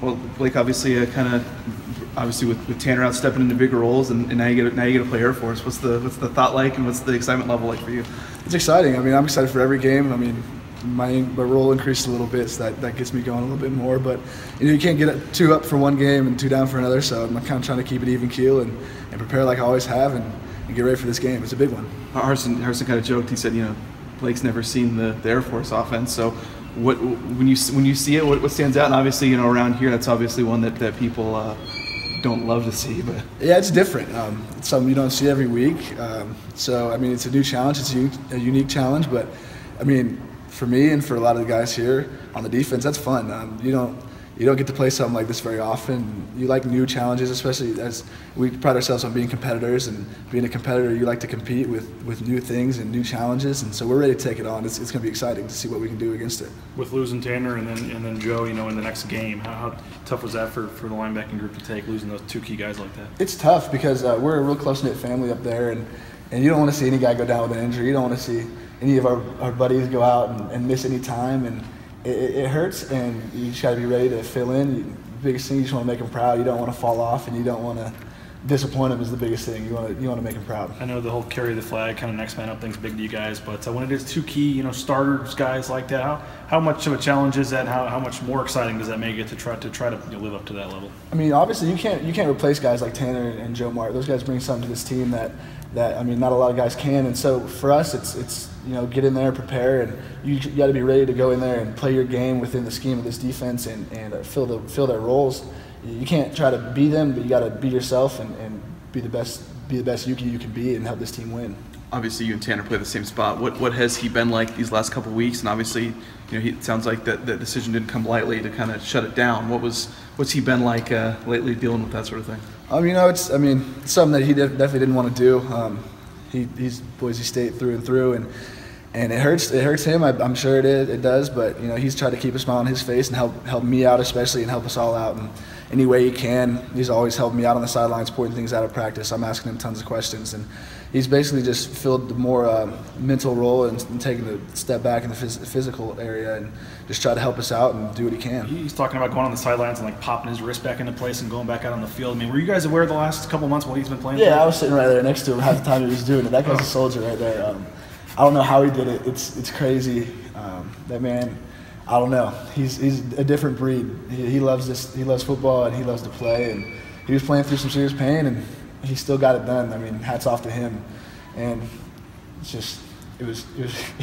Well, Blake, obviously, obviously with Tanner out stepping into bigger roles, and now you get to play Air Force. What's the thought like, and what's the excitement level like for you? It's exciting. I mean, I'm excited for every game. I mean, my role increased a little bit, so that gets me going a little bit more. But you can't get 2 up for one game and 2 down for another. So I'm kind of trying to keep it even keel and prepare like I always have, and get ready for this game. It's a big one. Harrison kind of joked. He said, Blake's never seen the Air Force offense. So when you see it, what stands out? And obviously, around here, that's obviously one that people don't love to see. But yeah, it's different. It's something you don't see every week. So I mean, it's a new challenge. It's a unique challenge. But I mean, for me and for a lot of the guys here on the defense, that's fun. You don't get to play something like this very often. You like new challenges, especially as we pride ourselves on being competitors, and being a competitor, you like to compete with new things and new challenges, and so we're ready to take it on. It's going to be exciting to see what we can do against it. With losing Tanner and then Joe, in the next game, how tough was that for the linebacking group to take, losing those 2 key guys like that? It's tough because we're a real close-knit family up there, and you don't want to see any guy go down with an injury. You don't want to see any of our buddies go out and miss any time, and it hurts, and you just got to be ready to fill in. The biggest thing, you just want to make them proud. You don't want to fall off, and you don't want to disappoint them is the biggest thing. You want to make them proud. I know the whole carry the flag, kind of next man up thing's big to you guys, but when it is 2 key, starters, guys like that, how much of a challenge is that? How much more exciting does that make it to try to live up to that level? I mean, obviously you can't replace guys like Tanner and Joe Mark. Those guys bring something to this team that I mean, not a lot of guys can. And so for us, it's get in there, prepare, and you got to be ready to go in there and play your game within the scheme of this defense and fill their roles. You can't try to be them, but you got to be yourself and be the best you can be and help this team win. Obviously, you and Tanner play the same spot. What has he been like these last couple of weeks? And obviously, it sounds like that the decision didn't come lightly to kind of shut it down. What's he been like lately dealing with that sort of thing? It's something that he definitely didn't want to do. He's Boise State through and through, and it hurts him. I'm sure it does. But he's tried to keep a smile on his face and help me out, especially, and help us all out in any way he can. He's always helped me out on the sidelines, pointing things out of practice. I'm asking him tons of questions, and he's basically just filled the more mental role and taking the step back in the physical area and just try to help us out and do what he can. He's talking about going on the sidelines and popping his wrist back into place and going back out on the field. I mean, were you guys aware the last couple months what he's been playing? Yeah, I was sitting right there next to him half the time he was doing it. That guy's a soldier right there. I don't know how he did it. It's crazy. That man, I don't know. He's a different breed. He loves this. He loves football and he loves to play. And he was playing through some serious pain, and he still got it done. I mean, hats off to him. And it's just, it was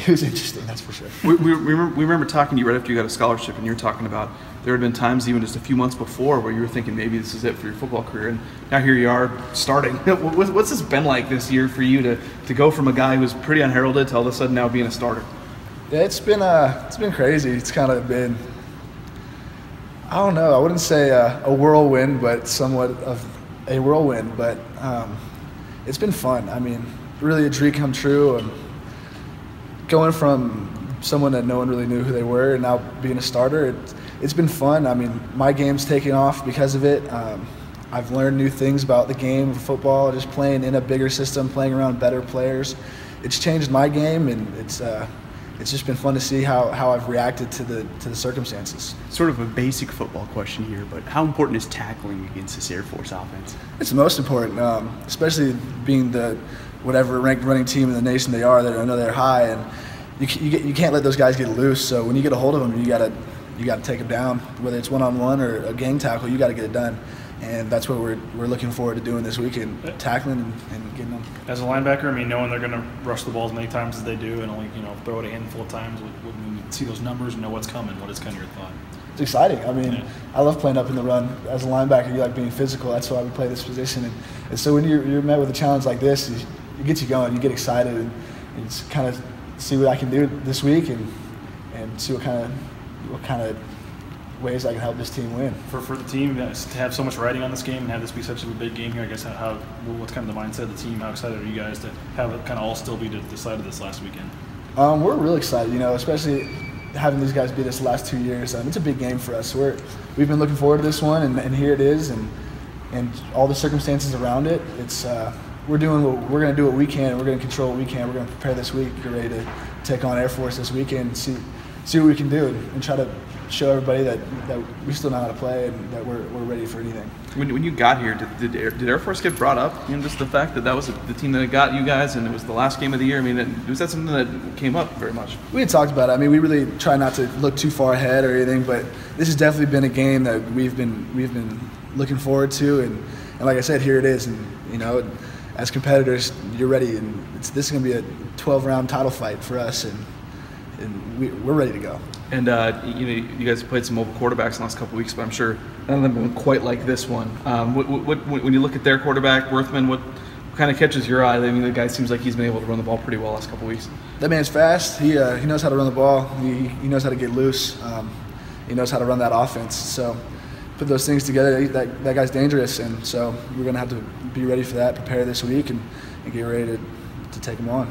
interesting, that's for sure. We remember talking to you right after you got a scholarship, and you were talking about there had been times even just a few months before where you were thinking maybe this is it for your football career, and now here you are starting. What's this been like this year for you to go from a guy who was pretty unheralded to all of a sudden now being a starter? Yeah, it's been crazy. It's kind of been, I don't know, I wouldn't say a whirlwind, but somewhat of a whirlwind, but it's been fun. I mean, really a dream come true. Going from someone that no one really knew who they were and now being a starter, it's been fun. I mean, my game's taken off because of it. I've learned new things about the game of football, just playing in a bigger system, playing around better players. It's changed my game, and it's just been fun to see how I've reacted to the circumstances. Sort of a basic football question here, but how important is tackling against this Air Force offense? It's the most important, especially being the whatever ranked running team in the nation they are. I know they're high, and you can't let those guys get loose. So when you get a hold of them, you got to take them down, whether it's one-on-one or a gang tackle. You got to get it done. And that's what we're looking forward to doing this weekend, tackling and getting them. As a linebacker, I mean, knowing they're going to rush the ball as many times as they do and only throw it a handful of times, when you see those numbers and know what's coming, what is kind of your thought? It's exciting. I mean, yeah. I love playing up in the run. As a linebacker, you like being physical. That's why we play this position. And so when you're met with a challenge like this, it gets you going. You get excited and just kind of see what I can do this week and see what kind of ways I can help this team win. For the team to have so much riding on this game and have this be such a big game here, I guess what's kind of the mindset of the team? How excited are you guys to have it kind of all still be decided this last weekend? We're really excited, especially having these guys be this last 2 years. It's a big game for us. We've been looking forward to this one, and here it is, and all the circumstances around it. It's we're going to do what we can. We're going to control what we can. We're going to prepare this week. Get ready to take on Air Force this weekend and see what we can do and try to show everybody that we still know how to play and that we're ready for anything. When you got here, did Air Force get brought up? Just the fact that was the team that got you guys, and it was the last game of the year. Was that something that came up very much? We had talked about it. We really try not to look too far ahead or anything, but this has definitely been a game that we've been looking forward to, and like I said, here it is, and as competitors, you're ready, and this is going to be a 12-round title fight for us, and we're ready to go. And you guys played some mobile quarterbacks in the last couple of weeks, but I'm sure none of them have been quite like this one. When you look at their quarterback, Worthman, what kind of catches your eye? The guy seems like he's been able to run the ball pretty well the last couple of weeks. That man's fast. He knows how to run the ball. He knows how to get loose. He knows how to run that offense. So put those things together, that guy's dangerous, and so we're going to have to be ready for that, prepare this week, and get ready to take him on.